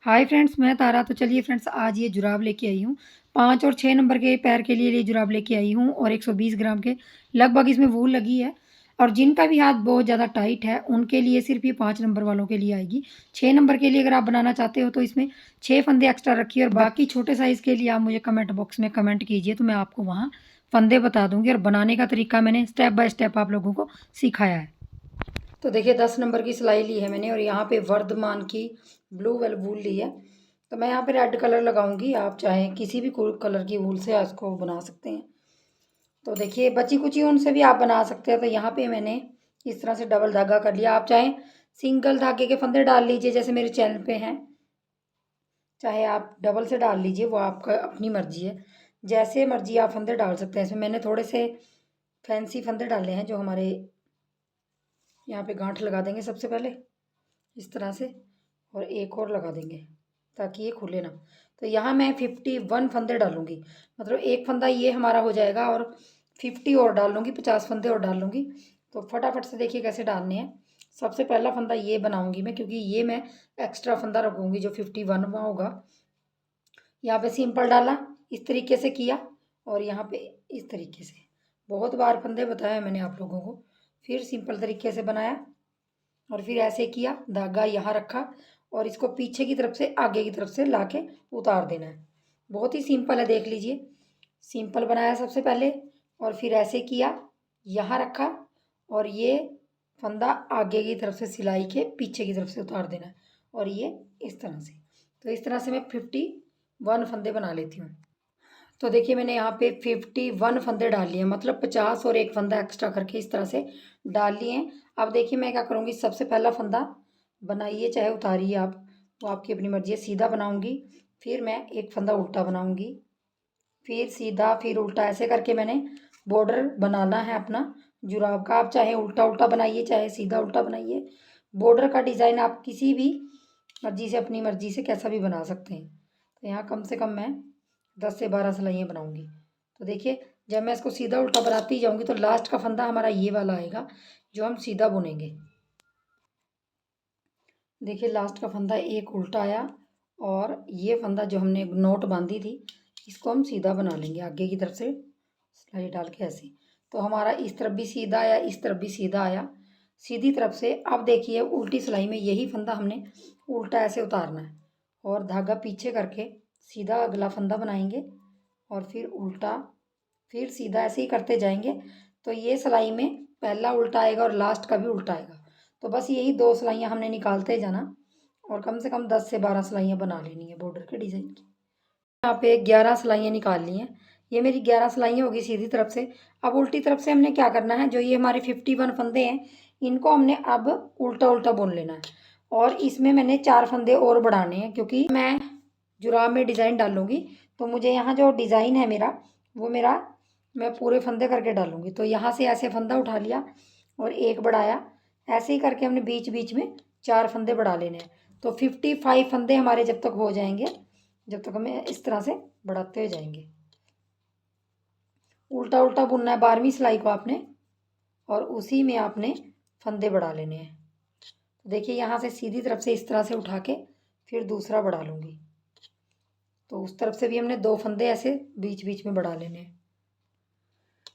Hi friends, मैं तारा। तो चलिए फ्रेंड्स, आज ये जुराब लेके आई हूँ। 5 और 6 नंबर के पैर के लिए ये जुराब लेके आई हूँ और 120 ग्राम के लगभग इसमें वूल लगी है। और जिनका भी हाथ बहुत ज़्यादा टाइट है उनके लिए सिर्फ ये 5 नंबर वालों के लिए आएगी। 6 नंबर के लिए अगर आप बनाना चाहते हो तो इसमें 6 फंदे एक्स्ट्रा रखिए, और बाकी छोटे साइज़ के लिए आप मुझे कमेंट बॉक्स में कमेंट कीजिए, तो मैं आपको वहाँ फंदे बता दूँगी। और बनाने का तरीका मैंने स्टेप बाय स्टेप आप लोगों को सिखाया है। तो देखिए 10 नंबर की सिलाई ली है मैंने, और यहाँ पे वर्धमान की ब्लू वेल वूल ली है। तो मैं यहाँ पे रेड कलर लगाऊंगी, आप चाहें किसी भी कलर की वूल से इसको बना सकते हैं। तो देखिए बची कुची ऊन से भी आप बना सकते हैं। तो यहाँ पे मैंने इस तरह से डबल धागा कर लिया। आप चाहें सिंगल धागे के फंदे डाल लीजिए जैसे मेरे चैनल पे हैं, चाहे आप डबल से डाल लीजिए, वो आपका अपनी मर्जी है। जैसे मर्जी आप फंदे डाल सकते हैं। इसमें मैंने थोड़े से फैंसी फंदे डाले हैं जो हमारे यहाँ पे गांठ लगा देंगे सबसे पहले इस तरह से, और एक और लगा देंगे ताकि ये खुले ना। तो यहाँ मैं 51 फंदे डालूंगी, मतलब एक फंदा ये हमारा हो जाएगा, और 50 और डाल लूँगी, 50 फंदे और डाल लूँगी। तो फटाफट से देखिए कैसे डालने हैं। सबसे पहला फंदा ये बनाऊंगी मैं, क्योंकि ये मैं एक्स्ट्रा फंदा रखूँगी जो 51वां होगा। यहाँ पे सिंपल डाला, इस तरीके से किया, और यहाँ पे इस तरीके से। बहुत बार फंदे बताया मैंने आप लोगों को। फिर सिंपल तरीके से बनाया, और फिर ऐसे किया, धागा यहाँ रखा, और इसको पीछे की तरफ से आगे की तरफ से लाके उतार देना है। बहुत ही सिंपल है, देख लीजिए। सिंपल बनाया सबसे पहले, और फिर ऐसे किया, यहाँ रखा, और ये फंदा आगे की तरफ से सिलाई के पीछे की तरफ से उतार देना है, और ये इस तरह से। तो इस तरह से मैं 51 फंदे बना लेती हूँ। तो देखिए मैंने यहाँ पे 51 फंदे डाल लिए, मतलब 50 और एक फंदा एक्स्ट्रा करके इस तरह से डाल लिए हैं। अब देखिए मैं क्या करूँगी, सबसे पहला फंदा बनाइए चाहे उतारिए आप, वो आपकी अपनी मर्जी है। सीधा बनाऊँगी, फिर मैं एक फंदा उल्टा बनाऊँगी, फिर सीधा, फिर उल्टा, ऐसे करके मैंने बॉर्डर बनाना है अपना जुराब का। आप चाहे उल्टा उल्टा बनाइए चाहे सीधा उल्टा बनाइए। बॉर्डर का डिज़ाइन आप किसी भी मर्जी से, अपनी मर्जी से कैसा भी बना सकते हैं। तो यहाँ कम से कम मैं 10 से 12 सिलाइयाँ बनाऊंगी। तो देखिए जब मैं इसको सीधा उल्टा बनाती जाऊंगी तो लास्ट का फंदा हमारा ये वाला आएगा जो हम सीधा बुनेंगे। देखिए लास्ट का फंदा एक उल्टा आया, और ये फंदा जो हमने नोट बांधी थी इसको हम सीधा बना लेंगे आगे की तरफ से सिलाई डाल के ऐसे। तो हमारा इस तरफ भी सीधा आया, इस तरफ भी सीधा आया, सीधी तरफ से। अब देखिए उल्टी सिलाई में यही फंदा हमने उल्टा ऐसे उतारना है, और धागा पीछे करके सीधा अगला फंदा बनाएंगे, और फिर उल्टा, फिर सीधा, ऐसे ही करते जाएंगे। तो ये सिलाई में पहला उल्टा आएगा और लास्ट का भी उल्टा आएगा। तो बस यही 2 सिलाइयाँ हमने निकालते जाना, और कम से कम 10 से 12 सिलाइयाँ बना लेनी है बॉर्डर के डिज़ाइन की। यहाँ पे 11 सिलाइयाँ निकाल ली हैं। ये मेरी 11 सिलाइयाँ होगी सीधी तरफ से। अब उल्टी तरफ से हमने क्या करना है, जो ये हमारे 51 फंदे हैं इनको हमने अब उल्टा उल्टा बुन लेना है। और इसमें मैंने 4 फंदे और बढ़ाने हैं, क्योंकि मैं जुराब में डिज़ाइन डालूंगी। तो मुझे यहाँ जो डिज़ाइन है मेरा, वो मेरा मैं पूरे फंदे करके डालूंगी। तो यहाँ से ऐसे फंदा उठा लिया और एक बढ़ाया, ऐसे ही करके हमने बीच बीच में 4 फंदे बढ़ा लेने हैं। तो 55 फंदे हमारे जब तक हो जाएंगे, जब तक हमें इस तरह से बढ़ाते हुए जाएंगे। उल्टा उल्टा बुनना है 12वीं सिलाई को आपने, और उसी में आपने फंदे बढ़ा लेने हैं। तो देखिए यहाँ से सीधी तरफ से इस तरह से उठा के फिर दूसरा बढ़ा लूँगी। तो उस तरफ से भी हमने 2 फंदे ऐसे बीच बीच में बढ़ा लेने हैं।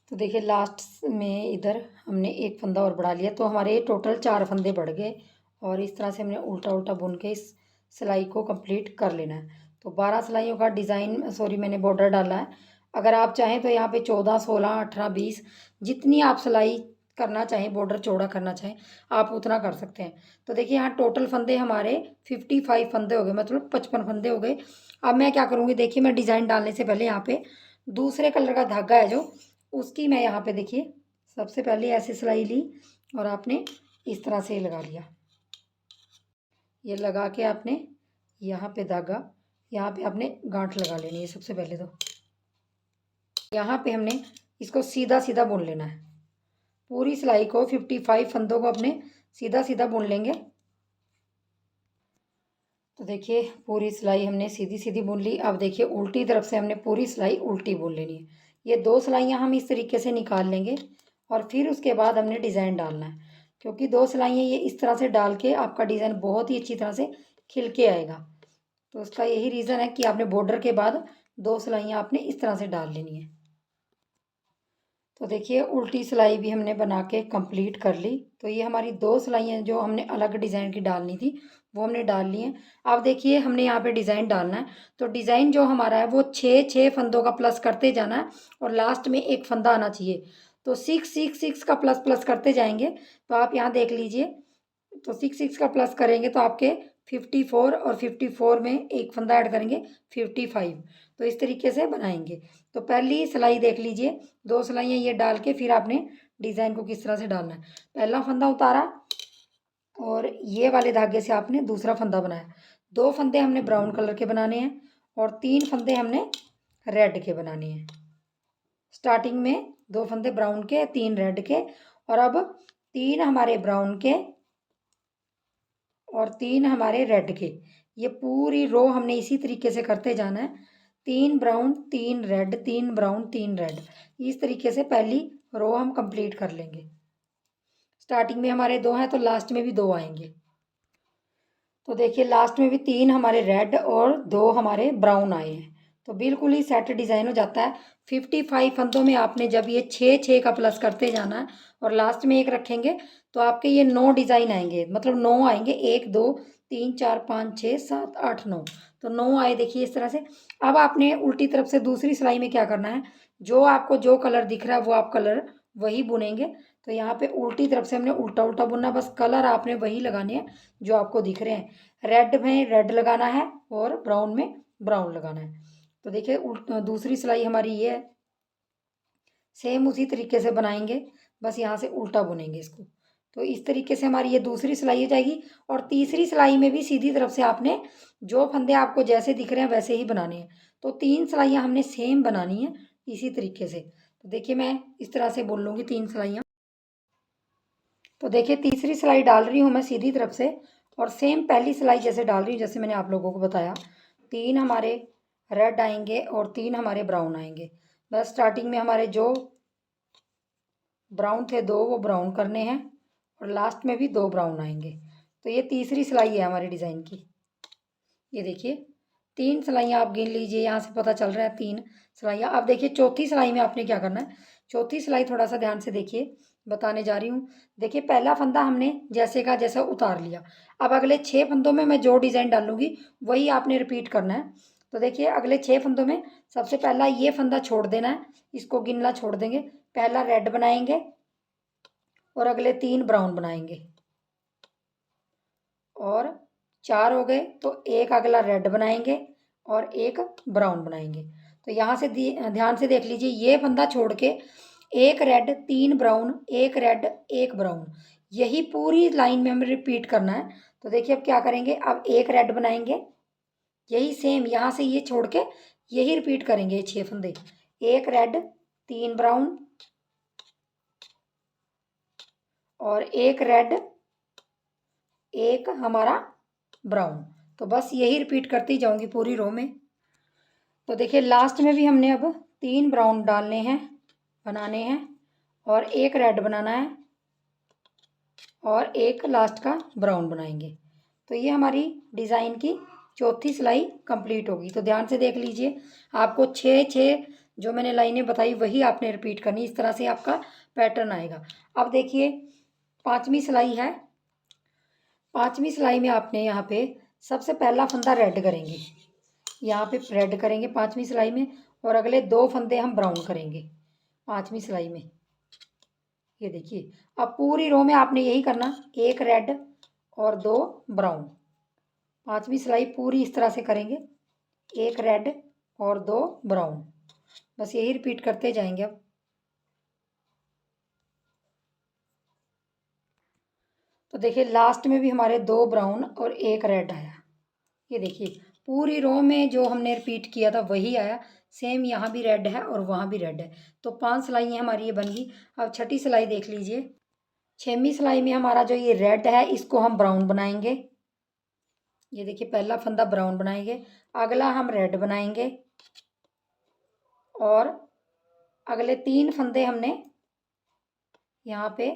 तो देखिए लास्ट में इधर हमने एक फंदा और बढ़ा लिया, तो हमारे टोटल 4 फंदे बढ़ गए। और इस तरह से हमने उल्टा उल्टा बुन के इस सिलाई को कंप्लीट कर लेना है। तो 12 सिलाइयों का डिज़ाइन, सॉरी, मैंने बॉर्डर डाला है। अगर आप चाहें तो यहाँ पे 14, 16, 18, 20 जितनी आप सिलाई करना चाहें, बॉर्डर चौड़ा करना चाहें, आप उतना कर सकते हैं। तो देखिए यहाँ टोटल फंदे हमारे 55 फंदे हो गए, मतलब 55 फंदे हो गए। अब मैं क्या करूँगी, देखिए मैं डिज़ाइन डालने से पहले यहाँ पे दूसरे कलर का धागा है जो, उसकी मैं यहाँ पे देखिए सबसे पहले ऐसे सिलाई ली, और आपने इस तरह से लगा लिया। ये लगा के आपने यहाँ पे धागा, यहाँ पे आपने गांठ लगा लेनी है सबसे पहले। तो यहाँ पे हमने इसको सीधा सीधा बुन लेना है। पूरी सिलाई को 55 फंदों को अपने सीधा सीधा बुन लेंगे। तो देखिए पूरी सिलाई हमने सीधी सीधी बुन ली। अब देखिए उल्टी तरफ से हमने पूरी सिलाई उल्टी बुन लेनी है। ये 2 सिलाइयाँ हम इस तरीके से निकाल लेंगे, और फिर उसके बाद हमने डिज़ाइन डालना है, क्योंकि 2 सिलाइयाँ ये इस तरह से डाल के आपका डिज़ाइन बहुत ही अच्छी तरह से खिल के आएगा। तो उसका यही रीज़न है कि आपने बॉर्डर के बाद 2 सिलाइयाँ आपने इस तरह से डाल लेनी है। तो देखिए उल्टी सिलाई भी हमने बना के कंप्लीट कर ली। तो ये हमारी 2 सिलाइयाँ जो हमने अलग डिज़ाइन की डालनी थी वो हमने डाल ली हैं। अब देखिए हमने यहाँ पे डिज़ाइन डालना है, तो डिज़ाइन जो हमारा है वो 6-6 फंदों का प्लस करते जाना है और लास्ट में एक फंदा आना चाहिए। तो 6-6-6 का प्लस प्लस करते जाएंगे। तो आप यहाँ देख लीजिए, तो 6-6 का प्लस करेंगे तो आपके 54 और 54 में एक फंदा ऐड करेंगे 55। तो इस तरीके से बनाएंगे। तो पहली सिलाई देख लीजिए, 2 सिलाइयाँ ये डाल के फिर आपने डिज़ाइन को किस तरह से डालना है। पहला फंदा उतारा और ये वाले धागे से आपने दूसरा फंदा बनाया। 2 फंदे हमने ब्राउन कलर के बनाने हैं और 3 फंदे हमने रेड के बनाने हैं। स्टार्टिंग में 2 फंदे ब्राउन के, 3 रेड के, और अब 3 हमारे ब्राउन के और 3 हमारे रेड के। ये पूरी रो हमने इसी तरीके से करते जाना है। 3 ब्राउन 3 रेड, 3 ब्राउन 3 रेड, इस तरीके से पहली रो हम कंप्लीट कर लेंगे। स्टार्टिंग में हमारे 2 हैं तो लास्ट में भी 2 आएंगे। तो देखिए लास्ट में भी 3 हमारे रेड और 2 हमारे ब्राउन आए हैं। तो बिल्कुल ही सेट डिज़ाइन हो जाता है। 55 फंदों में आपने जब ये 6-6 का प्लस करते जाना है और लास्ट में एक रखेंगे तो आपके ये 9 डिज़ाइन आएंगे, मतलब 9 आएंगे। 1 2 3 4 5 6 7 8 9, तो 9 आए देखिए इस तरह से। अब आपने उल्टी तरफ से दूसरी सिलाई में क्या करना है, जो आपको जो कलर दिख रहा है वो आप कलर वही बुनेंगे। तो यहाँ पे उल्टी तरफ से हमने उल्टा उल्टा बुनना, बस कलर आपने वही लगाने हैं जो आपको दिख रहे हैं। रेड में रेड लगाना है और ब्राउन में ब्राउन लगाना है। तो देखिए दूसरी सिलाई हमारी ये है, सेम उसी तरीके से बनाएंगे, बस यहाँ से उल्टा बुनेंगे इसको। तो इस तरीके से हमारी ये दूसरी सिलाई हो जाएगी। और तीसरी सिलाई में भी सीधी तरफ से आपने जो फंदे आपको जैसे दिख रहे हैं वैसे ही बनाने हैं। तो 3 सिलाइयाँ हमने सेम बनानी है इसी तरीके से। तो देखिए मैं इस तरह से बोल लूँगी 3 सिलाइयाँ। तो देखिए तीसरी सिलाई डाल रही हूँ मैं सीधी तरफ से और सेम पहली सिलाई जैसे डाल रही हूँ जैसे मैंने आप लोगों को बताया। 3 हमारे रेड आएंगे और 3 हमारे ब्राउन आएंगे। बस स्टार्टिंग में हमारे जो ब्राउन थे 2 वो ब्राउन करने हैं और लास्ट में भी 2 ब्राउन आएंगे। तो ये तीसरी सिलाई है हमारी डिज़ाइन की। ये देखिए 3 सिलाइयाँ आप गिन लीजिए, यहाँ से पता चल रहा है 3 सिलाइयाँ। अब देखिए चौथी सिलाई में आपने क्या करना है। चौथी सिलाई थोड़ा सा ध्यान से देखिए, बताने जा रही हूँ। देखिए पहला फंदा हमने जैसे का जैसा उतार लिया। अब अगले 6 फंदों में मैं जो डिज़ाइन डालूंगी वही आपने रिपीट करना है। तो देखिए अगले 6 फंदों में सबसे पहला ये फंदा छोड़ देना है, इसको गिनना छोड़ देंगे। पहला रेड बनाएंगे और अगले 3 ब्राउन बनाएंगे और 4 हो गए। तो एक अगला रेड बनाएंगे और एक ब्राउन बनाएंगे। तो यहाँ से ध्यान से देख लीजिए, ये फंदा छोड़ के एक रेड 3 ब्राउन, एक रेड एक ब्राउन, यही पूरी लाइन में हमें रिपीट करना है। तो देखिए अब क्या करेंगे, अब एक रेड बनाएंगे, यही सेम यहाँ से ये छोड़ के यही रिपीट करेंगे 6 फंदे। एक रेड 3 ब्राउन और एक रेड एक हमारा ब्राउन। तो बस यही रिपीट करती जाऊंगी पूरी रो में। तो देखिए लास्ट में भी हमने अब 3 ब्राउन डालने हैं, बनाने हैं, और एक रेड बनाना है और एक लास्ट का ब्राउन बनाएंगे। तो ये हमारी डिज़ाइन की चौथी सिलाई कंप्लीट होगी। तो ध्यान से देख लीजिए, आपको 6-6 जो मैंने लाइनें बताई वही आपने रिपीट करनी, इस तरह से आपका पैटर्न आएगा। अब देखिए पांचवी सिलाई है। पांचवी सिलाई में आपने यहाँ पे सबसे पहला फंदा रेड करेंगे, यहाँ पे रेड करेंगे पांचवी सिलाई में, और अगले 2 फंदे हम ब्राउन करेंगे पांचवी सिलाई में। ये देखिए अब पूरी रो में आपने यही करना, एक रेड और 2 ब्राउन। पांचवी सिलाई पूरी इस तरह से करेंगे, एक रेड और 2 ब्राउन, बस यही रिपीट करते जाएंगे। अब तो देखिए लास्ट में भी हमारे 2 ब्राउन और एक रेड आया। ये देखिए पूरी रो में जो हमने रिपीट किया था वही आया। सेम यहाँ भी रेड है और वहाँ भी रेड है। तो 5 सिलाइयाँ हमारी ये बन गई। अब छठी सिलाई देख लीजिए। 6वीं सिलाई में हमारा जो ये रेड है इसको हम ब्राउन बनाएंगे। ये देखिए पहला फंदा ब्राउन बनाएंगे, अगला हम रेड बनाएंगे और अगले 3 फंदे हमने यहाँ पे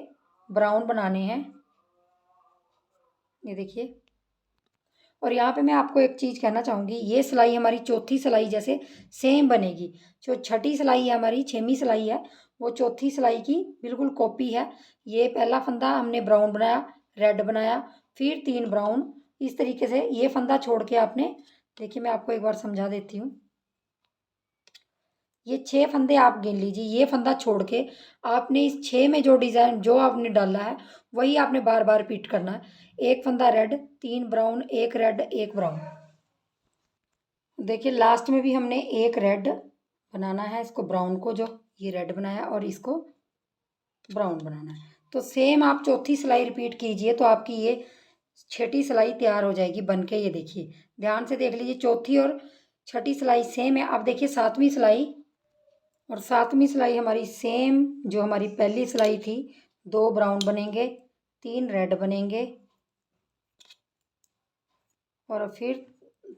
ब्राउन बनाने हैं। ये देखिए, और यहाँ पे मैं आपको एक चीज़ कहना चाहूँगी, ये सिलाई हमारी चौथी सिलाई जैसे सेम बनेगी। जो छठी सिलाई है हमारी, छवीं सिलाई है, वो चौथी सिलाई की बिल्कुल कॉपी है। ये पहला फंदा हमने ब्राउन बनाया, रेड बनाया, फिर 3 ब्राउन, इस तरीके से ये फंदा छोड़ के आपने, देखिए मैं आपको एक बार समझा देती हूँ। ये 6 फंदे आप गिन लीजिए, ये फंदा छोड़ के आपने इस 6 में जो डिज़ाइन जो आपने डाला है वही आपने बार बार रिपीट करना है। एक फंदा रेड, 3 ब्राउन, एक रेड, एक ब्राउन। देखिए लास्ट में भी हमने एक रेड बनाना है, इसको ब्राउन को जो ये रेड बनाया और इसको ब्राउन बनाना है। तो सेम आप चौथी सिलाई रिपीट कीजिए तो आपकी ये छठी सिलाई तैयार हो जाएगी बन के। ये देखिए ध्यान से देख लीजिए, चौथी और छठी सिलाई सेम है। अब देखिए सातवीं सिलाई, और सातवीं सिलाई हमारी सेम जो हमारी पहली सिलाई थी, 2 ब्राउन बनेंगे, 3 रेड बनेंगे और फिर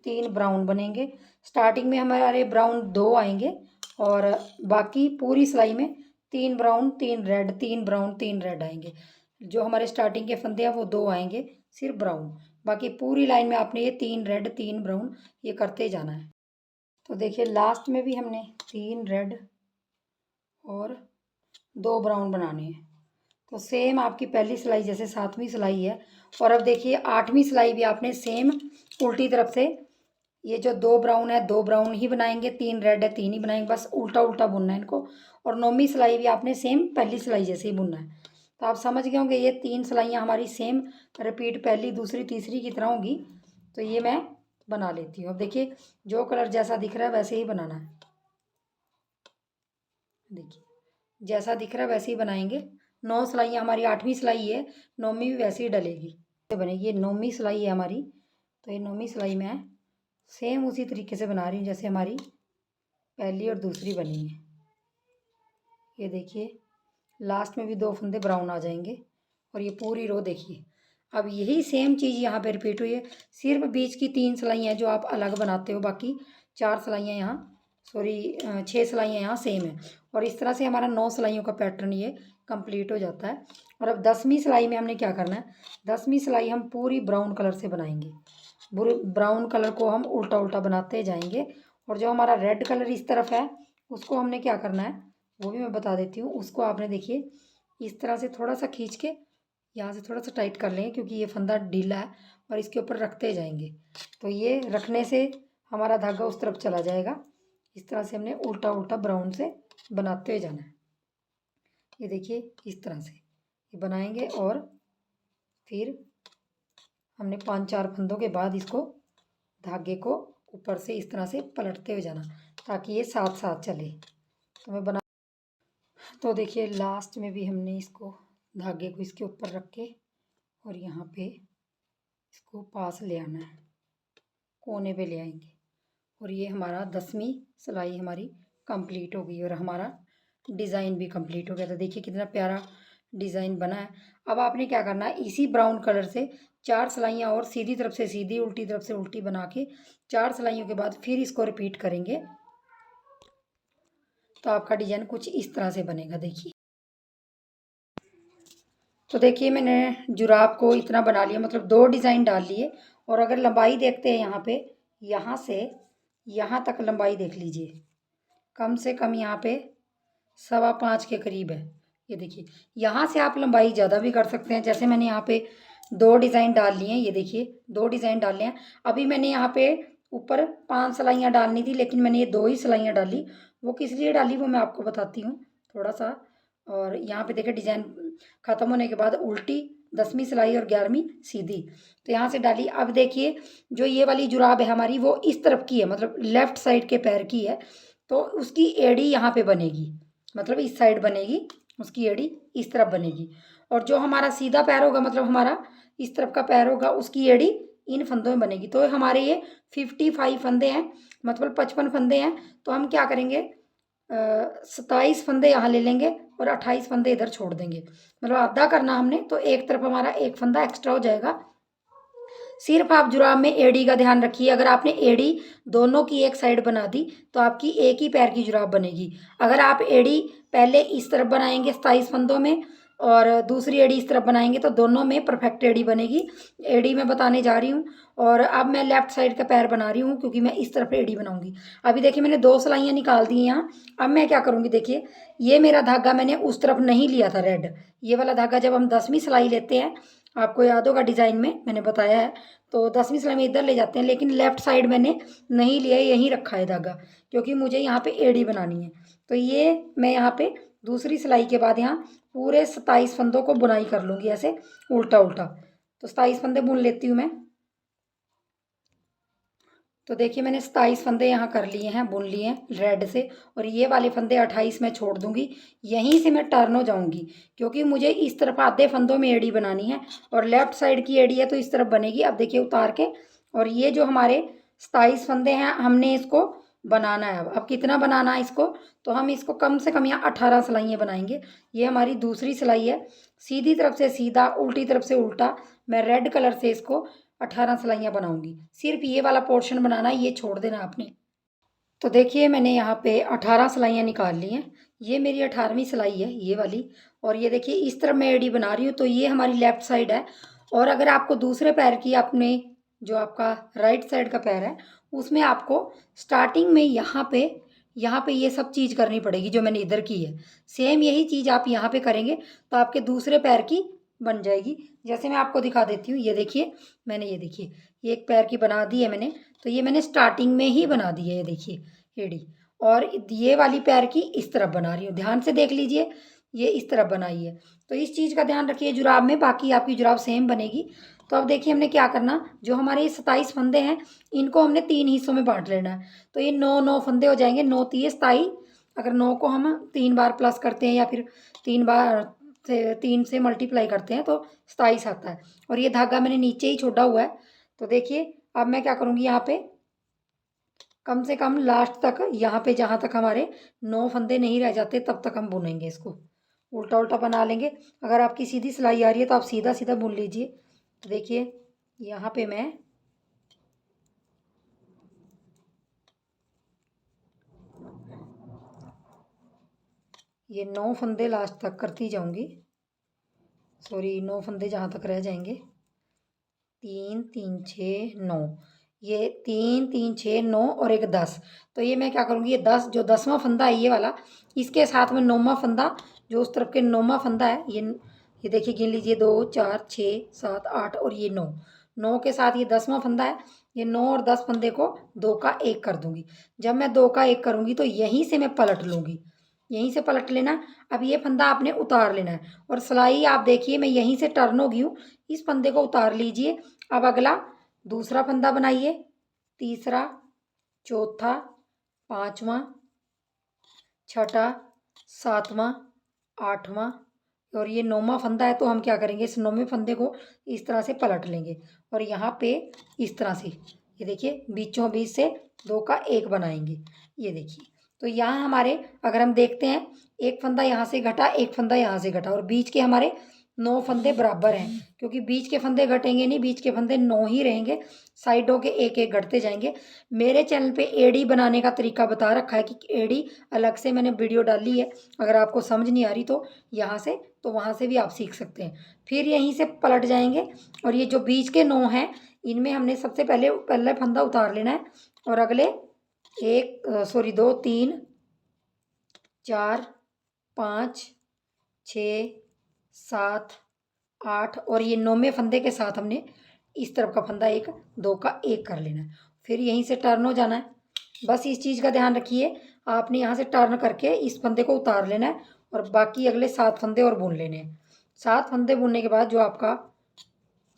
3 ब्राउन बनेंगे। स्टार्टिंग में हमारे ब्राउन 2 आएंगे और बाकी पूरी सिलाई में 3 ब्राउन, 3 रेड, 3 ब्राउन, 3 रेड आएंगे। जो हमारे स्टार्टिंग के फंदे हैं वो 2 आएंगे सिर्फ ब्राउन। बाकी पूरी लाइन में आपने ये 3 रेड, 3 ब्राउन ये करते जाना है। तो देखिए लास्ट में भी हमने 3 रेड और 2 ब्राउन बनाने हैं। तो सेम आपकी पहली सिलाई जैसे सातवीं सिलाई है। और अब देखिए आठवीं सिलाई भी आपने सेम उल्टी तरफ से, ये जो 2 ब्राउन है 2 ब्राउन ही बनाएंगे, 3 रेड है 3 ही बनाएंगे, बस उल्टा उल्टा बुनना है इनको। और नौवीं सिलाई भी आपने सेम पहली सिलाई जैसे ही बुनना है। तो आप समझ गए होंगे ये 3 सिलाइयाँ हमारी सेम रिपीट पहली, दूसरी, तीसरी की तरह होंगी। तो ये मैं बना लेती हूँ। अब देखिए जो कलर जैसा दिख रहा है वैसे ही बनाना है। देखिए जैसा दिख रहा है वैसे ही बनाएंगे। 9 सिलाइयाँ हमारी, आठवीं सिलाई है, नौवीं भी वैसे ही डलेगी बनेगी। ये नौवीं सिलाई है हमारी, तो ये नौवीं सिलाई मैं सेम उसी तरीके से बना रही हूँ जैसे हमारी पहली और दूसरी बनी है। ये देखिए लास्ट में भी 2 फंदे ब्राउन आ जाएंगे और ये पूरी रो देखिए। अब यही सेम चीज़ यहाँ पे रिपीट हुई है, सिर्फ बीच की 3 सिलाइयाँ जो आप अलग बनाते हो, बाकी 4 सिलाइयाँ यहाँ, सॉरी 6 सिलाइयाँ यहाँ सेम है। और इस तरह से हमारा 9 सिलाइयों का पैटर्न ये कंप्लीट हो जाता है। और अब 10वीं सिलाई में हमने क्या करना है, 10वीं सिलाई हम पूरी ब्राउन कलर से बनाएंगे। ब्राउन कलर को हम उल्टा उल्टा बनाते जाएंगे। और जो हमारा रेड कलर इस तरफ है उसको हमने क्या करना है वो भी मैं बता देती हूँ। उसको आपने देखिए इस तरह से थोड़ा सा खींच के यहाँ से थोड़ा सा टाइट कर लेंगे, क्योंकि ये फंदा ढीला है, और इसके ऊपर रखते जाएंगे तो ये रखने से हमारा धागा उस तरफ चला जाएगा। इस तरह से हमने उल्टा उल्टा ब्राउन से बनाते हुए जाना है। ये देखिए इस तरह से ये बनाएंगे और फिर हमने 5-4 फंदों के बाद इसको धागे को ऊपर से इस तरह से पलटते हुए जाना ताकि ये साथ साथ चले। तो मैं बना, तो देखिए लास्ट में भी हमने इसको धागे को इसके ऊपर रख के और यहाँ पे इसको पास ले आना है, कोने पे ले आएंगे। और ये हमारा 10वीं सिलाई हमारी कंप्लीट हो गई और हमारा डिज़ाइन भी कंप्लीट हो गया। तो देखिए कितना प्यारा डिज़ाइन बना है। अब आपने क्या करना है, इसी ब्राउन कलर से 4 सिलाइयाँ और सीधी तरफ से सीधी, उल्टी तरफ से उल्टी बना के 4 सिलाइयों के बाद फिर इसको रिपीट करेंगे तो आपका डिज़ाइन कुछ इस तरह से बनेगा। देखिए तो देखिए मैंने जुराब को इतना बना लिया, मतलब 2 डिज़ाइन डाल लिए। और अगर लंबाई देखते हैं यहाँ पे, यहाँ से यहाँ तक लंबाई देख लीजिए, कम से कम यहाँ पे 5.25 के करीब है। ये देखिए यहाँ से आप लंबाई ज़्यादा भी कर सकते हैं। जैसे मैंने यहाँ पे 2 डिज़ाइन डाल लिए हैं, ये देखिए 2 डिज़ाइन डाल लिए हैं। अभी मैंने यहाँ पे ऊपर 5 सिलाइयाँ डालनी थी, लेकिन मैंने ये 2 ही सिलाइयाँ डाली। वो किस लिए डाली वो मैं आपको बताती हूँ थोड़ा सा। और यहाँ पे देखिए डिज़ाइन ख़त्म होने के बाद उल्टी 10वीं सिलाई और 11वीं सीधी, तो यहाँ से डाली। अब देखिए जो ये वाली जुराब है हमारी वो इस तरफ की है, मतलब लेफ़्ट साइड के पैर की है, तो उसकी एड़ी यहाँ पे बनेगी, मतलब इस साइड बनेगी, उसकी एड़ी इस तरफ बनेगी। और जो हमारा सीधा पैर होगा, मतलब हमारा इस तरफ का पैर होगा, उसकी एड़ी इन फंदों में बनेगी। तो हमारे ये 55 फंदे हैं, मतलब 55 फंदे हैं। तो हम क्या करेंगे, 27 फंदे यहाँ ले लेंगे और 28 फंदे इधर छोड़ देंगे, मतलब आधा करना हमने। तो एक तरफ हमारा एक फंदा एक्स्ट्रा हो जाएगा। सिर्फ आप जुराब में एड़ी का ध्यान रखिए, अगर आपने एड़ी दोनों की एक साइड बना दी तो आपकी एक ही पैर की जुराब बनेगी। अगर आप एड़ी पहले इस तरफ बनाएंगे 27 फंदों में और दूसरी एड़ी इस तरफ बनाएंगे तो दोनों में परफेक्ट एड़ी बनेगी। एड़ी मैं बताने जा रही हूँ। और अब मैं लेफ्ट साइड का पैर बना रही हूँ क्योंकि मैं इस तरफ एड़ी बनाऊंगी। अभी देखिए मैंने 2 सिलाइयाँ निकाल दी हैं यहाँ। अब मैं क्या करूँगी, देखिए ये मेरा धागा मैंने उस तरफ नहीं लिया था रेड। ये वाला धागा जब हम 10वीं सिलाई लेते हैं, आपको याद होगा डिज़ाइन में मैंने बताया है, तो 10वीं सिलाई में इधर ले जाते हैं, लेकिन लेफ्ट साइड मैंने नहीं लिया, यहीं रखा है धागा, क्योंकि मुझे यहाँ पे एड़ी बनानी है। तो ये मैं यहाँ पे दूसरी सिलाई के बाद यहाँ पूरे 27 फंदों को बुनाई कर लूँगी ऐसे उल्टा उल्टा। तो 27 फंदे बुन लेती हूँ मैं। तो देखिए मैंने 27 फंदे यहाँ कर लिए हैं, बुन लिए हैं रेड से। और ये वाले फंदे 28 मैं छोड़ दूंगी। यहीं से मैं टर्न हो जाऊंगी, क्योंकि मुझे इस तरफ आधे फंदों में एड़ी बनानी है और लेफ्ट साइड की एड़ी है तो इस तरफ बनेगी। अब देखिए उतार के, और ये जो हमारे 27 फंदे हैं हमने इसको बनाना है। अब कितना बनाना है इसको, तो हम इसको कम से कम यहाँ 18 सिलाइयाँ बनाएंगे। ये हमारी दूसरी सिलाई है, सीधी तरफ से सीधा, उल्टी तरफ से उल्टा। मैं रेड कलर से इसको 18 सिलाइयाँ बनाऊंगी। सिर्फ ये वाला पोर्शन बनाना है, ये छोड़ देना आपने। तो देखिए मैंने यहाँ पे 18 सिलाइयाँ निकाल ली हैं। ये मेरी 18वीं सिलाई है ये वाली। और ये देखिए इस तरफ मैं एड़ी बना रही हूँ, तो ये हमारी लेफ्ट साइड है। और अगर आपको दूसरे पैर की, अपने जो आपका राइट साइड का पैर है, उसमें आपको स्टार्टिंग में यहाँ पे ये सब चीज़ करनी पड़ेगी जो मैंने इधर की है। सेम यही चीज़ आप यहाँ पे करेंगे तो आपके दूसरे पैर की बन जाएगी। जैसे मैं आपको दिखा देती हूँ, ये देखिए मैंने, ये देखिए ये एक पैर की बना दी है मैंने। तो ये मैंने स्टार्टिंग में ही बना दी है, ये देखिए एड़ी। और ये वाली पैर की इस तरफ बना रही हूँ, ध्यान से देख लीजिए, ये इस तरफ बनाई है। तो इस चीज़ का ध्यान रखिए जुराब में, बाकी आपकी जुराब सेम बनेगी। तो अब देखिए हमने क्या करना, जो हमारे ये 27 फंदे हैं इनको हमने 3 हिस्सों में बांट लेना है। तो ये 9 फंदे हो जाएंगे, 9 तिये 27। अगर 9 को हम 3 बार प्लस करते हैं या फिर 3 बार से 3 से मल्टीप्लाई करते हैं तो 27 आता है। और ये धागा मैंने नीचे ही छोड़ा हुआ है। तो देखिए अब मैं क्या करूँगी, यहाँ पे कम से कम लास्ट तक, यहाँ पे जहाँ तक हमारे 9 फंदे नहीं रह जाते तब तक हम बुनेंगे इसको। उल्टा उल्टा बना लेंगे। अगर आपकी सीधी सिलाई आ रही है तो आप सीधा सीधा बुन लीजिए। तो देखिए यहाँ पे मैं ये 9 फंदे लास्ट तक करती जाऊंगी। सॉरी, 9 फंदे जहाँ तक रह जाएंगे, 3 3 6 9, ये 3 3 6 9 और एक 10। तो ये मैं क्या करूँगी, ये 10 जो 10वां फंदा है ये वाला, इसके साथ में 9वां फंदा, जो उस तरफ के 9वां फंदा है, ये देखिए गिन लीजिए, 2 4 6 7 8 और ये 9, 9 के साथ ये 10वां फंदा है। ये 9 और 10 फंदे को 2 का 1 कर दूंगी। जब मैं 2 का 1 करूँगी तो यहीं से मैं पलट लूँगी, यहीं से पलट लेना। अब ये फंदा आपने उतार लेना है और सिलाई आप देखिए मैं यहीं से टर्न हो गई हूँ, इस फंदे को उतार लीजिए। अब अगला दूसरा फंदा बनाइए, तीसरा, चौथा, पांचवा, छठा, सातवां, आठवां और ये 9वां फंदा है। तो हम क्या करेंगे, इस 9वें फंदे को इस तरह से पलट लेंगे और यहाँ पे इस तरह से, ये देखिए बीचों बीच से 2 का 1 बनाएंगे, ये देखिए। तो यहाँ हमारे, अगर हम देखते हैं, एक फंदा यहाँ से घटा, एक फंदा यहाँ से घटा और बीच के हमारे 9 फंदे बराबर हैं, क्योंकि बीच के फंदे घटेंगे नहीं, बीच के फंदे 9 ही रहेंगे, साइडों के एक एक घटते जाएंगे। मेरे चैनल पे एड़ी बनाने का तरीका बता रखा है कि एड़ी अलग से मैंने वीडियो डाली है, अगर आपको समझ नहीं आ रही तो यहाँ से, तो वहाँ से भी आप सीख सकते हैं। फिर यहीं से पलट जाएंगे और ये जो बीच के 9 हैं इनमें हमने सबसे पहले फंदा उतार लेना है और अगले 2 3 4 5 6 7 8 और ये 9वें फंदे के साथ हमने इस तरफ का फंदा 2 का 1 कर लेना है। फिर यहीं से टर्न हो जाना है। बस इस चीज़ का ध्यान रखिए, आपने यहाँ से टर्न करके इस फंदे को उतार लेना है और बाकी अगले 7 फंदे और बुन लेने हैं। 7 फंदे बुनने के बाद जो आपका,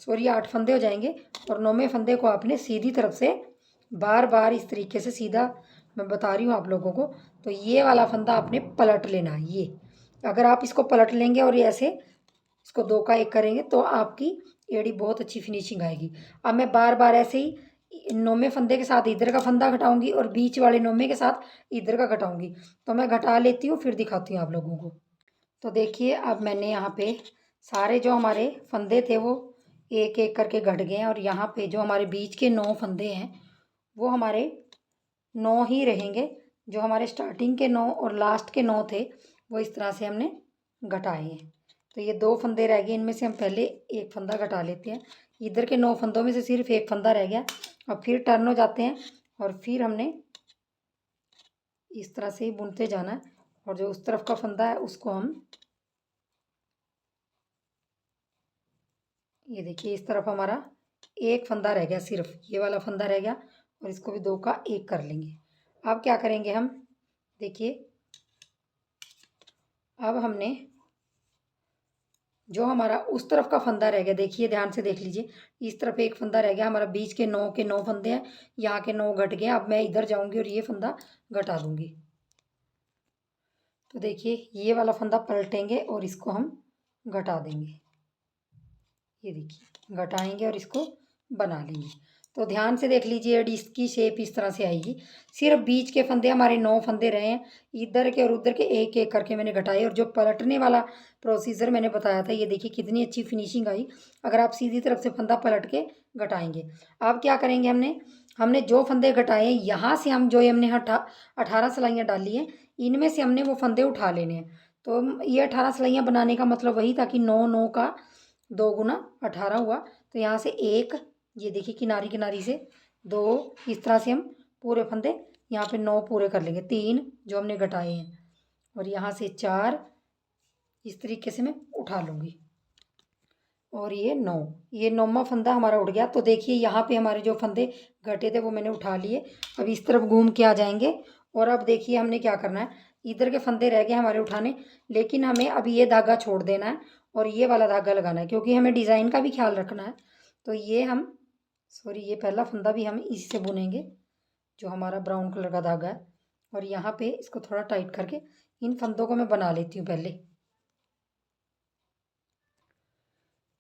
सॉरी 8 फंदे हो जाएंगे और 9वें फंदे को आपने सीधी तरफ से बार बार इस तरीके से सीधा, मैं बता रही हूँ आप लोगों को, तो ये वाला फंदा आपने पलट लेना है। ये अगर आप इसको पलट लेंगे और ये ऐसे इसको 2 का 1 करेंगे तो आपकी एड़ी बहुत अच्छी फिनिशिंग आएगी। अब मैं बार बार ऐसे ही 9वें फंदे के साथ इधर का फंदा घटाऊंगी और बीच वाले 9वें के साथ इधर का घटाऊंगी। तो मैं घटा लेती हूँ फिर दिखाती हूँ आप लोगों को। तो देखिए अब मैंने यहाँ पे सारे जो हमारे फंदे थे वो एक एक करके घट गए हैं और यहाँ पे जो हमारे बीच के 9 फंदे हैं वो हमारे 9 ही रहेंगे। जो हमारे स्टार्टिंग के 9 और लास्ट के 9 थे वो इस तरह से हमने घटाए हैं। तो ये 2 फंदे रह गए, इनमें से हम पहले एक फंदा घटा लेते हैं। इधर के 9 फंदों में से सिर्फ एक फंदा रह गया। अब फिर टर्न हो जाते हैं और फिर हमने इस तरह से ही बुनते जाना है। और जो उस तरफ का फंदा है उसको हम, ये देखिए इस तरफ हमारा एक फंदा रह गया, सिर्फ ये वाला फंदा रह गया, और इसको भी 2 का 1 कर लेंगे। अब क्या करेंगे हम, देखिए अब हमने जो हमारा उस तरफ का फंदा रह गया, देखिए ध्यान से देख लीजिए, इस तरफ एक फंदा रह गया, हमारा बीच के 9 फंदे हैं, यहाँ के 9 घट गए। अब मैं इधर जाऊंगी और ये फंदा घटा दूंगी। तो देखिए ये वाला फंदा पलटेंगे और इसको हम घटा देंगे। ये देखिए घटाएंगे और इसको बना लेंगे। तो ध्यान से देख लीजिए, इसकी शेप इस तरह से आएगी। सिर्फ बीच के फंदे हमारे 9 फंदे रहे हैं, इधर के और उधर के एक एक करके मैंने घटाए। और जो पलटने वाला प्रोसीजर मैंने बताया था, ये देखिए कितनी अच्छी फिनिशिंग आई अगर आप सीधी तरफ से फंदा पलट के घटाएंगे। अब क्या करेंगे, हमने जो फंदे घटाए हैं, यहाँ से हम जो हमने 18 सिलाइयाँ डाली हैं, इनमें से हमने वो फंदे उठा लेने हैं। तो ये 18 सिलाइयाँ बनाने का मतलब वही था कि 9 का 2 गुना 18 हुआ। तो यहाँ से एक, ये देखिए किनारी किनारी से 2, इस तरह से हम पूरे फंदे यहाँ पे 9 पूरे कर लेंगे। 3 जो हमने घटाए हैं, और यहाँ से 4 इस तरीके से मैं उठा लूँगी। और ये 9, ये 9वां फंदा हमारा उठ गया। तो देखिए यहाँ पे हमारे जो फंदे घटे थे वो मैंने उठा लिए। अब इस तरफ घूम के आ जाएंगे, और अब देखिए हमने क्या करना है, इधर के फंदे रह गए हमारे उठाने, लेकिन हमें अभी ये धागा छोड़ देना है और ये वाला धागा लगाना है, क्योंकि हमें डिज़ाइन का भी ख्याल रखना है। तो ये हम, सॉरी, ये पहला फंदा भी हम इसी से बुनेंगे, जो हमारा ब्राउन कलर का धागा है। और यहाँ पे इसको थोड़ा टाइट करके इन फंदों को मैं बना लेती हूँ पहले।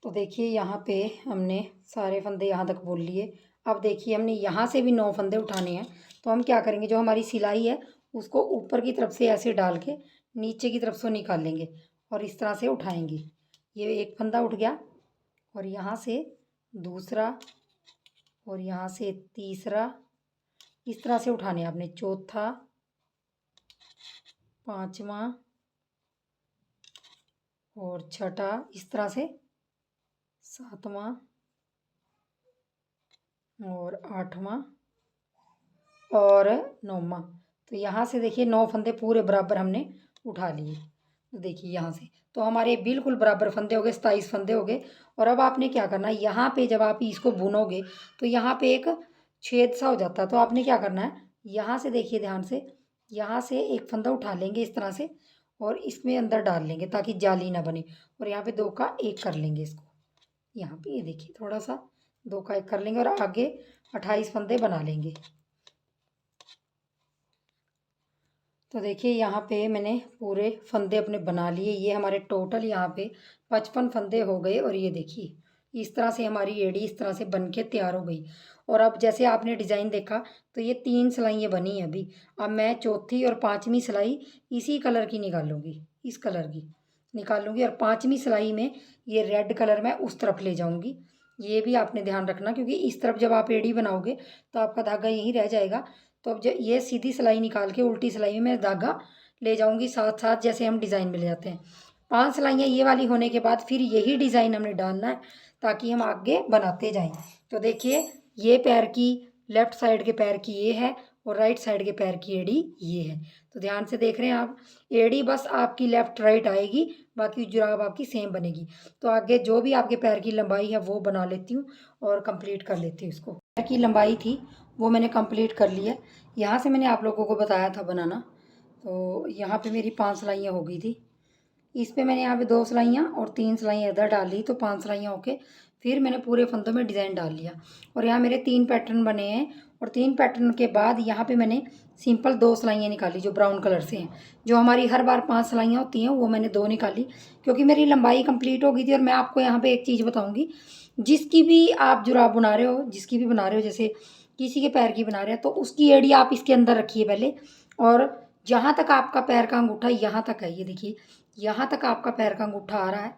तो देखिए यहाँ पे हमने सारे फंदे यहाँ तक बुन लिए। अब देखिए हमने यहाँ से भी 9 फंदे उठाने हैं। तो हम क्या करेंगे, जो हमारी सिलाई है उसको ऊपर की तरफ से ऐसे डाल के नीचे की तरफ से निकाल लेंगे और इस तरह से उठाएंगे। ये एक फंदा उठ गया, और यहाँ से दूसरा, और यहाँ से तीसरा, इस तरह से उठाने हैं आपने। चौथा, पांचवा और छठा, इस तरह से सातवां और आठवां और 9वां। तो यहाँ से देखिए 9 फंदे पूरे बराबर हमने उठा लिए। तो देखिए यहाँ से तो हमारे बिल्कुल बराबर फंदे हो गए, 27 फंदे हो गए। और अब आपने क्या करना है, यहाँ पे जब आप इसको बुनोगे तो यहाँ पे एक छेद सा हो जाता है। तो आपने क्या करना है, यहाँ से देखिए ध्यान से, यहाँ से एक फंदा उठा लेंगे इस तरह से, और इसमें अंदर डाल लेंगे ताकि जाली ना बने। और यहाँ पे 2 का 1 कर लेंगे इसको, यहाँ पे ये देखिए थोड़ा सा 2 का 1 कर लेंगे और आगे 28 फंदे बना लेंगे। तो देखिए यहाँ पे मैंने पूरे फंदे अपने बना लिए। ये हमारे टोटल यहाँ पे 55 फंदे हो गए। और ये देखिए इस तरह से हमारी एड़ी इस तरह से बन के तैयार हो गई। और अब जैसे आपने डिज़ाइन देखा तो ये 3 सिलाइयाँ बनी हैं अभी। अब मैं चौथी और 5वीं सिलाई इसी कलर की निकालूंगी, इस कलर की निकालूंगी, और 5वीं सिलाई में ये रेड कलर मैं उस तरफ ले जाऊंगी। ये भी आपने ध्यान रखना, क्योंकि इस तरफ जब आप एड़ी बनाओगे तो आपका धागा यहीं रह जाएगा। तो अब ये सीधी सिलाई निकाल के उल्टी सिलाई में मैं धागा ले जाऊंगी साथ साथ, जैसे हम डिज़ाइन में ले जाते हैं। 5 सिलाइयाँ ये वाली होने के बाद फिर यही डिज़ाइन हमने डालना है ताकि हम आगे बनाते जाएं। तो देखिए ये पैर की, लेफ्ट साइड के पैर की ये है, और राइट साइड के पैर की एड़ी ये है। तो ध्यान से देख रहे हैं आप, एड़ी बस आपकी लेफ्ट राइट आएगी, बाकी जुराब आपकी सेम बनेगी। तो आगे जो भी आपके पैर की लंबाई है वो बना लेती हूँ और कंप्लीट कर लेती हूँ इसको। पैर की लंबाई थी वो मैंने कंप्लीट कर लिया। यहाँ से मैंने आप लोगों को बताया था बनाना। तो यहाँ पे मेरी 5 सिलाइयाँ हो गई थी। इस पे मैंने यहाँ पे 2 सिलाइयाँ और 3 सिलाइयाँ इधर डाल ली, तो 5 सिलाइयाँ होके फिर मैंने पूरे फंदों में डिज़ाइन डाल लिया। और यहाँ मेरे 3 पैटर्न बने हैं, और 3 पैटर्न के बाद यहाँ पे मैंने सिंपल 2 सिलाइयाँ निकाली जो ब्राउन कलर से हैं। जो हमारी हर बार 5 सिलाइयाँ होती हैं वो मैंने 2 निकाली, क्योंकि मेरी लंबाई कंप्लीट हो गई थी। और मैं आपको यहाँ पे एक चीज़ बताऊँगी, जिसकी भी आप जुराब बना रहे हो, जिसकी भी बना रहे हो, जैसे किसी के पैर की बना रहे हैं, तो उसकी एड़ी आप इसके अंदर रखिए पहले। और जहाँ तक आपका पैर का अंगूठा यहाँ तक है, ये देखिए यहाँ तक आपका पैर का अंगूठा आ रहा है,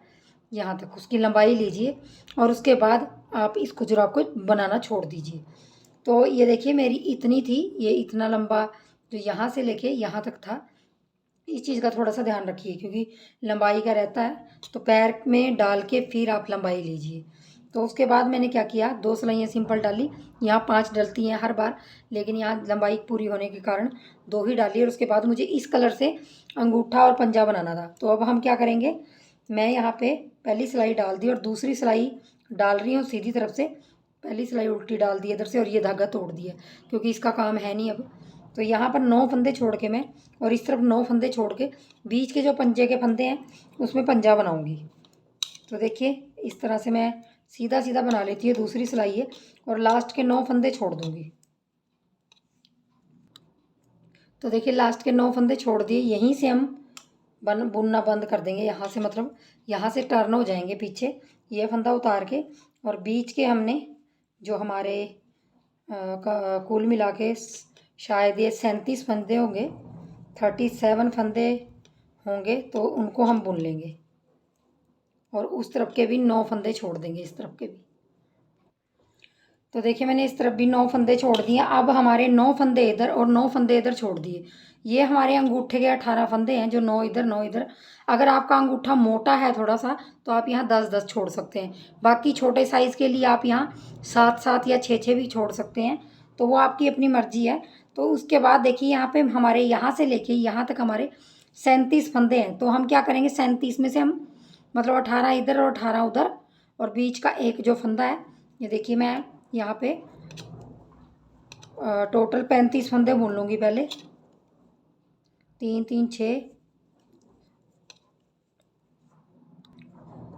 यहाँ तक उसकी लंबाई लीजिए। और उसके बाद आप इस जुराब को बनाना छोड़ दीजिए। तो ये देखिए मेरी इतनी थी, ये इतना लंबा जो यहाँ से लेके यहाँ तक था, इस चीज़ का थोड़ा सा ध्यान रखिए, क्योंकि लंबाई का रहता है, तो पैर में डाल के फिर आप लंबाई लीजिए। तो उसके बाद मैंने क्या किया, 2 सिलाइयाँ सिंपल डाली। यहाँ 5 डलती हैं हर बार, लेकिन यहाँ लंबाई पूरी होने के कारण 2 ही डाली। और उसके बाद मुझे इस कलर से अंगूठा और पंजा बनाना था। तो अब हम क्या करेंगे, मैं यहाँ पे पहली सिलाई डाल दी और दूसरी सिलाई डाल रही हूँ सीधी तरफ से। पहली सिलाई उल्टी डाल दी इधर से और ये धागा तोड़ दिया, क्योंकि इसका काम है नहीं अब। तो यहाँ पर 9 फंदे छोड़ के मैं, और इस तरफ 9 फंदे छोड़ के बीच के जो पंजे के फंदे हैं उसमें पंजा बनाऊंगी। तो देखिए इस तरह से मैं सीधा सीधा बना लेती हूँ, दूसरी सिलाई है, और लास्ट के 9 फंदे छोड़ दूंगी। तो देखिए लास्ट के 9 फंदे छोड़ दिए, यहीं से हम बुनना बंद कर देंगे। यहाँ से मतलब यहाँ से टर्न हो जाएंगे पीछे, ये फंदा उतार के। और बीच के हमने जो हमारे कुल मिला के शायद ये 37 फंदे होंगे, 37 फंदे होंगे, तो उनको हम बुन लेंगे। और उस तरफ के भी 9 फंदे छोड़ देंगे, इस तरफ के भी। तो देखिए मैंने इस तरफ भी 9 फंदे छोड़ दिए। अब हमारे 9 फंदे इधर और 9 फंदे इधर छोड़ दिए। ये हमारे अंगूठे के 18 फंदे हैं, जो 9 इधर 9 इधर। अगर आपका अंगूठा मोटा है थोड़ा सा, तो आप यहाँ 10-10 छोड़ सकते हैं। बाकी छोटे साइज़ के लिए आप यहाँ 7-7 या 6-6 भी छोड़ सकते हैं, तो वो आपकी अपनी मर्जी है। तो उसके बाद देखिए यहाँ पे हमारे यहाँ से लेके यहाँ तक हमारे 37 फंदे हैं। तो हम क्या करेंगे, 37 में से हम मतलब 18 इधर और 18 उधर, और बीच का एक जो फंदा है, ये देखिए मैं यहाँ पे टोटल 35 फंदे बुन लूँगी पहले। 3 3 6,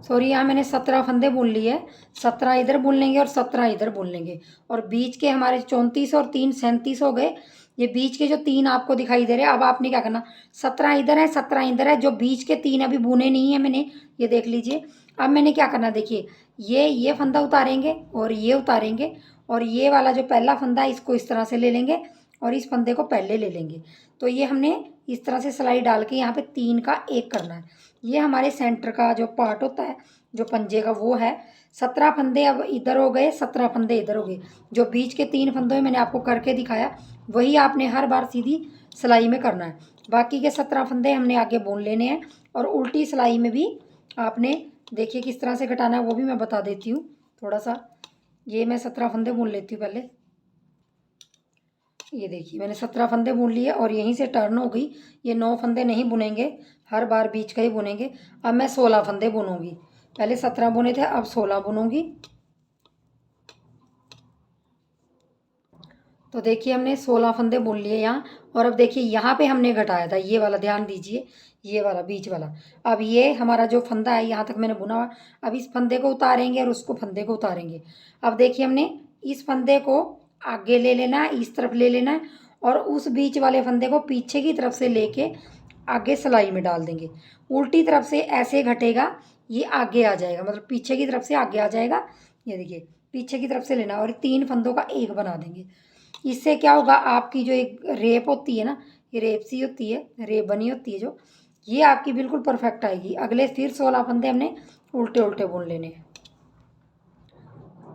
सॉरी यहाँ मैंने 17 फंदे बुन लिए। 17 इधर बुन लेंगे और 17 इधर बुन लेंगे। और बीच के हमारे 34 और 3 37 हो गए। ये बीच के जो 3 आपको दिखाई दे रहे हैं, अब आपने क्या करना, 17 इधर है 17 इधर है, जो बीच के 3 अभी बुने नहीं है मैंने, ये देख लीजिए। अब मैंने क्या करना, देखिए ये फंदा उतारेंगे और ये उतारेंगे, और ये वाला जो पहला फंदा है इसको इस तरह से ले लेंगे और इस फंदे को पहले ले लेंगे। तो ये हमने इस तरह से सिलाई डाल के यहाँ पे 3 का 1 करना है। ये हमारे सेंटर का जो पार्ट होता है, जो पंजे का, वो है। 17 फंदे अब इधर हो गए, 17 फंदे इधर हो गए। जो बीच के 3 फंदों में मैंने आपको करके दिखाया, वही आपने हर बार सीधी सिलाई में करना है। बाकी के 17 फंदे हमने आगे बुन लेने हैं। और उल्टी सिलाई में भी आपने देखिए किस तरह से घटाना है, वो भी मैं बता देती हूँ थोड़ा सा। ये मैं 17 फंदे बुन लेती हूँ पहले। ये देखिए मैंने 17 फंदे बुन लिए और यहीं से टर्न हो गई। ये 9 फंदे नहीं बुनेंगे, हर बार बीच का ही बुनेंगे। अब मैं 16 फंदे बुनूंगी। पहले 17 बुने थे, अब 16 बुनूंगी। तो देखिए हमने 16 फंदे बुन लिए यहाँ। और अब देखिए यहाँ पे हमने घटाया था, ये वाला ध्यान दीजिए, ये वाला बीच वाला। अब ये हमारा जो फंदा है यहाँ तक मैंने बुना हुआ। अब इस फंदे को उतारेंगे और उसको फंदे को उतारेंगे। अब देखिए हमने इस फंदे को आगे ले लेना है, इस तरफ ले लेना है, और उस बीच वाले फंदे को पीछे की तरफ से लेके आगे सिलाई में डाल देंगे। उल्टी तरफ से ऐसे घटेगा, ये आगे आ जाएगा, मतलब पीछे की तरफ से आगे आ जाएगा। ये देखिए पीछे की तरफ से लेना, और 3 फंदों का 1 बना देंगे। इससे क्या होगा, आपकी जो एक रेप होती है ना, ये रेप सी होती है, रेप बनी होती है जो, ये आपकी बिल्कुल परफेक्ट आएगी। अगले फिर 16 फंदे हमने उल्टे उल्टे बुन लेने हैं।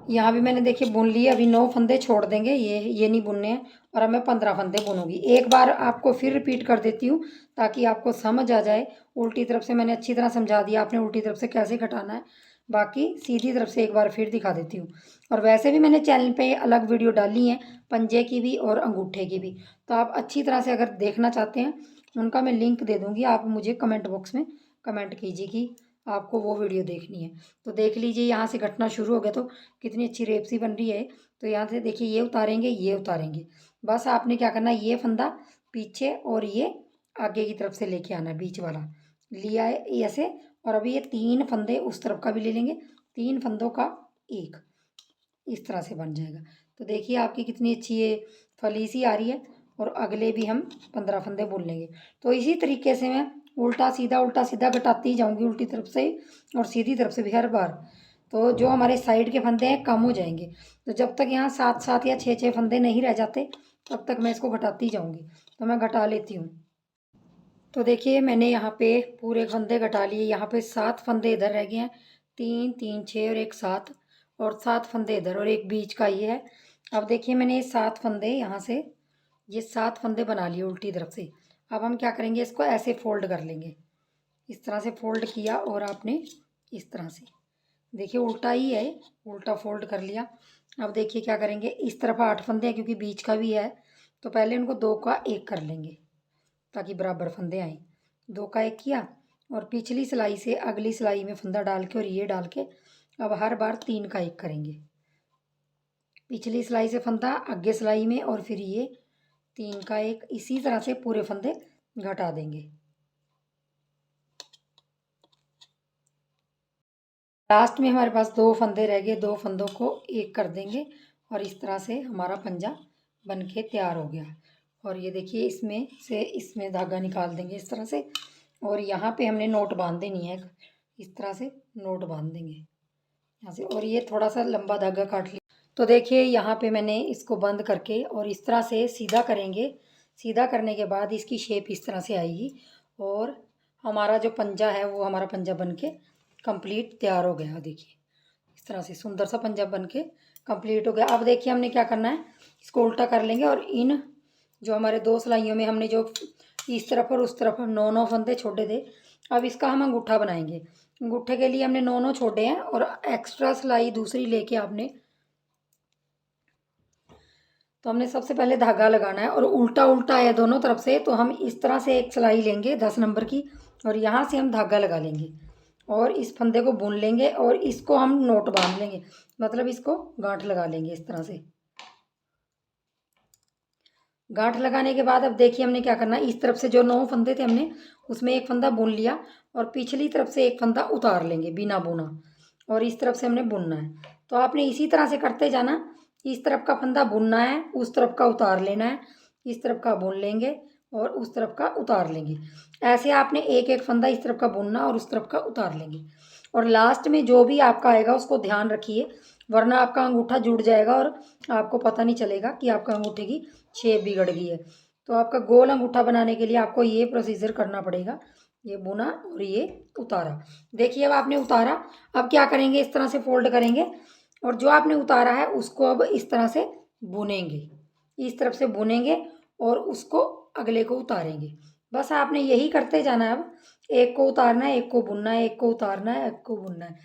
यहाँ भी मैंने देखिए बुन लिए, अभी 9 फंदे छोड़ देंगे, ये नहीं बुनने हैं। और अब मैं 15 फंदे बुनूंगी। एक बार आपको फिर रिपीट कर देती हूँ ताकि आपको समझ आ जाए। उल्टी तरफ से मैंने अच्छी तरह समझा दिया, आपने उल्टी तरफ से कैसे घटाना है। बाकी सीधी तरफ से एक बार फिर दिखा देती हूँ। और वैसे भी मैंने चैनल पे अलग वीडियो डाली है, पंजे की भी और अंगूठे की भी। तो आप अच्छी तरह से अगर देखना चाहते हैं, उनका मैं लिंक दे दूँगी, आप मुझे कमेंट बॉक्स में कमेंट कीजिए कि आपको वो वीडियो देखनी है। तो देख लीजिए यहाँ से घटना शुरू हो गया, तो कितनी अच्छी रेपसी बन रही है। तो यहाँ से देखिए ये उतारेंगे, ये उतारेंगे। बस आपने क्या करना है, ये फंदा पीछे और ये आगे की तरफ से लेके आना है, बीच वाला लिया है ऐसे। और अभी ये 3 फंदे उस तरफ का भी ले लेंगे, 3 फंदों का 1, इस तरह से बन जाएगा। तो देखिए आपकी कितनी अच्छी ये फली सी आ रही है। और अगले भी हम 15 फंदे बुन लेंगे। तो इसी तरीके से मैं उल्टा सीधा घटाती जाऊंगी, उल्टी तरफ से और सीधी तरफ से भी हर बार। तो जो हमारे साइड के फंदे हैं कम हो जाएंगे। तो जब तक यहाँ 7-7 या 6-6 फंदे नहीं रह जाते, तब तक मैं इसको घटाती जाऊंगी। तो मैं घटा लेती हूँ। तो देखिए मैंने यहाँ पे पूरे फंदे घटा लिए। यहाँ पे 7 फंदे इधर रह गए हैं, 3 3 6 और एक 7, और 7 फंदे इधर और एक बीच का ये है। अब देखिए मैंने ये 7 फंदे यहाँ से, ये 7 फंदे बना लिए उल्टी तरफ से। अब हम क्या करेंगे, इसको ऐसे फोल्ड कर लेंगे। इस तरह से फोल्ड किया और आपने इस तरह से देखिए उल्टा ही है, उल्टा फोल्ड कर लिया। अब देखिए क्या करेंगे, इस तरफ 8 फंदे हैं क्योंकि बीच का भी है, तो पहले उनको 2 का 1 कर लेंगे ताकि बराबर फंदे आए। 2 का 1 किया और पिछली सिलाई से अगली सिलाई में फंदा डाल के और ये डाल के अब हर बार 3 का 1 करेंगे। पिछली सिलाई से फंदा आगे सिलाई में और फिर ये 3 का 1, इसी तरह से पूरे फंदे घटा देंगे। लास्ट में हमारे पास 2 फंदे रह गए, 2 फंदों को 1 कर देंगे और इस तरह से हमारा पंजा बन के तैयार हो गया। और ये देखिए इसमें से इसमें धागा निकाल देंगे इस तरह से, और यहाँ पे हमने नोट बांध देनी है, इस तरह से नोट बांध देंगे यहाँ से। और ये थोड़ा सा लंबा धागा काट लिया, तो देखिए यहाँ पे मैंने इसको बंद करके और इस तरह से सीधा करेंगे। सीधा करने के बाद इसकी शेप इस तरह से आएगी और हमारा जो पंजा है वो हमारा पंजा बन के कंप्लीट तैयार हो गया। देखिए इस तरह से सुंदर सा पंजा बन के कंप्लीट हो गया। अब देखिए हमने क्या करना है, इसको उल्टा कर लेंगे और इन जो हमारे 2 सिलाइयों में हमने जो इस तरफ और उस तरफ 9 फंदे छोड़े थे, अब इसका हम अंगूठा बनाएंगे। अंगूठे के लिए हमने 9 छोड़े हैं और एक्स्ट्रा सिलाई दूसरी लेके आपने, तो हमने सबसे पहले धागा लगाना है और उल्टा उल्टा है दोनों तरफ से, तो हम इस तरह से एक सिलाई लेंगे 10 नंबर की और यहाँ से हम धागा लगा लेंगे और इस फंदे को बुन लेंगे और इसको हम नोट बांध लेंगे, मतलब इसको गांठ लगा लेंगे इस तरह से। गांठ लगाने के बाद अब देखिए हमने क्या करना है, इस तरफ से जो 9 फंदे थे हमने उसमें एक फंदा बुन लिया और पिछली तरफ से एक फंदा उतार लेंगे बिना बुना और इस तरफ से हमने बुनना है। तो आपने इसी तरह से करते जाना, इस तरफ का फंदा बुनना है, उस तरफ का उतार लेना है, इस तरफ का बुन लेंगे और उस तरफ का उतार लेंगे। ऐसे आपने एक एक फंदा इस तरफ का बुनना और उस तरफ का उतार लेंगे। और लास्ट में जो भी आपका आएगा उसको ध्यान रखिए, वरना आपका अंगूठा जुड़ जाएगा और आपको पता नहीं चलेगा कि आपका अंगूठे की शेप बिगड़ गई है। तो आपका गोल अंगूठा बनाने के लिए आपको ये प्रोसीजर करना पड़ेगा, ये बुना और ये उतारा। देखिए अब आपने उतारा, अब क्या करेंगे, इस तरह से फोल्ड करेंगे और जो आपने उतारा है उसको अब इस तरह से बुनेंगे, इस तरफ से बुनेंगे और उसको अगले को उतारेंगे। बस आपने यही करते जाना है। अब एक को उतारना है, एक को बुनना है, एक को उतारना है, एक को बुनना है।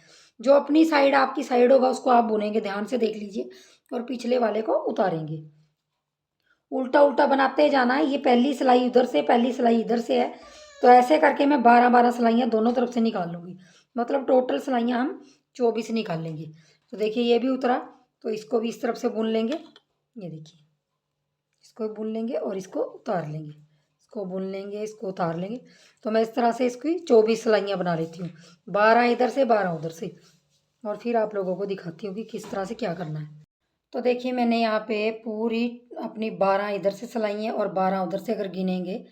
जो अपनी साइड आपकी साइड होगा उसको आप बुनेंगे, ध्यान से देख लीजिए, और पिछले वाले को उतारेंगे। उल्टा उल्टा बनाते जाना है। ये पहली सिलाई उधर से, पहली सिलाई इधर से है, तो ऐसे करके मैं 12-12 सिलाइयाँ दोनों तरफ से निकाल लूँगी, मतलब टोटल सिलाइयाँ हम 24 निकाल लेंगे। तो देखिए ये भी उतरा, तो इसको भी इस तरफ से बुन लेंगे, ये देखिए इसको बुन लेंगे और इसको उतार लेंगे, इसको बुन लेंगे, इसको उतार लेंगे। तो मैं इस तरह से इसकी 24 सिलाइयाँ बना लेती हूँ, 12 इधर से 12 उधर से, और फिर आप लोगों को दिखाती हूँ कि किस तरह से क्या करना है। तो देखिए मैंने यहाँ पे पूरी अपनी 12 इधर से सिलाई है और 12 उधर से अगर गिनेंगे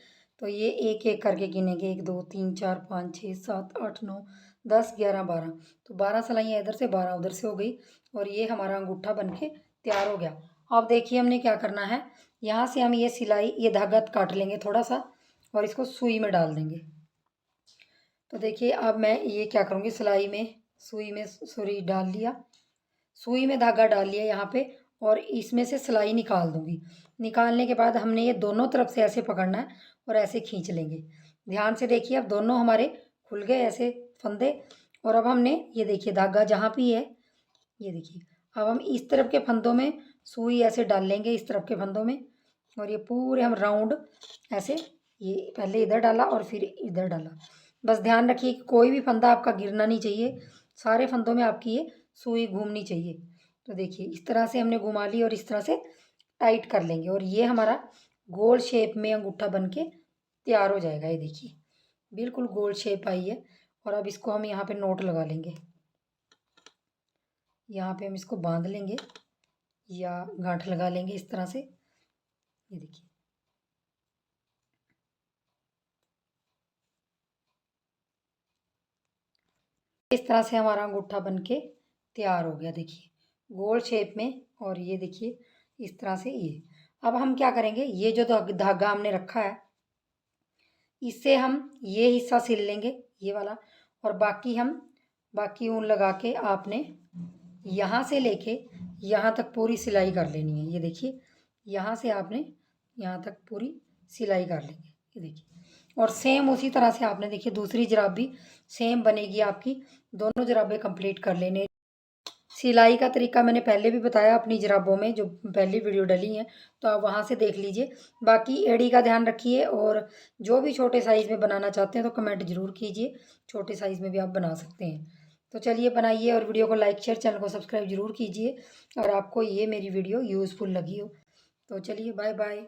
तो ये एक एक करके गिनेंगे, 1 2 3 4 5 6 7 8 9 10 11 12, तो 12 सिलाइयाँ इधर से 12 उधर से हो गई और ये हमारा अंगूठा बन के तैयार हो गया। अब देखिए हमने क्या करना है, यहाँ से हम ये सिलाई, ये धागा काट लेंगे थोड़ा सा और इसको सुई में डाल देंगे। तो देखिए अब मैं ये क्या करूँगी, सिलाई में सुई में सुई डाल लिया, सुई में धागा डाल लिया यहाँ पे और इसमें से सिलाई निकाल दूंगी। निकालने के बाद हमने ये दोनों तरफ से ऐसे पकड़ना है और ऐसे खींच लेंगे। ध्यान से देखिए अब दोनों हमारे खुल गए ऐसे फंदे, और अब हमने ये देखिए धागा जहाँ भी है, ये देखिए अब हम इस तरफ के फंदों में सुई ऐसे डाल लेंगे, इस तरफ के फंदों में, और ये पूरे हम राउंड ऐसे, ये पहले इधर डाला और फिर इधर डाला। बस ध्यान रखिए कि कोई भी फंदा आपका गिरना नहीं चाहिए, सारे फंदों में आपकी ये सुई घूमनी चाहिए। तो देखिए इस तरह से हमने घुमा ली और इस तरह से टाइट कर लेंगे और ये हमारा गोल शेप में अंगूठा बन के तैयार हो जाएगा। ये देखिए बिल्कुल गोल शेप आई है और अब इसको हम यहाँ पे नोट लगा लेंगे, यहाँ पे हम इसको बांध लेंगे या गांठ लगा लेंगे इस तरह से। ये देखिए इस तरह से हमारा अंगूठा बन के तैयार हो गया, देखिए गोल शेप में। और ये देखिए इस तरह से ये, अब हम क्या करेंगे, ये जो धागा हमने रखा है इससे हम ये हिस्सा सिल लेंगे, ये वाला, और बाकी ऊन लगा के आपने यहाँ से लेके यहाँ तक पूरी सिलाई कर लेनी है। ये देखिए यहाँ से आपने यहाँ तक पूरी सिलाई कर लेंगे। ये देखिए। और सेम उसी तरह से आपने देखिए दूसरी जुराब भी सेम बनेगी आपकी। दोनों जुराबें कंप्लीट कर लेने। सिलाई का तरीका मैंने पहले भी बताया अपनी जुराबों में, जो पहली वीडियो डली हैं, तो आप वहाँ से देख लीजिए। बाकी एड़ी का ध्यान रखिए, और जो भी छोटे साइज़ में बनाना चाहते हैं तो कमेंट ज़रूर कीजिए, छोटे साइज़ में भी आप बना सकते हैं। तो चलिए बनाइए, और वीडियो को लाइक शेयर, चैनल को सब्सक्राइब ज़रूर कीजिए, और आपको ये मेरी वीडियो यूज़फुल लगी हो। तो चलिए बाय बाय।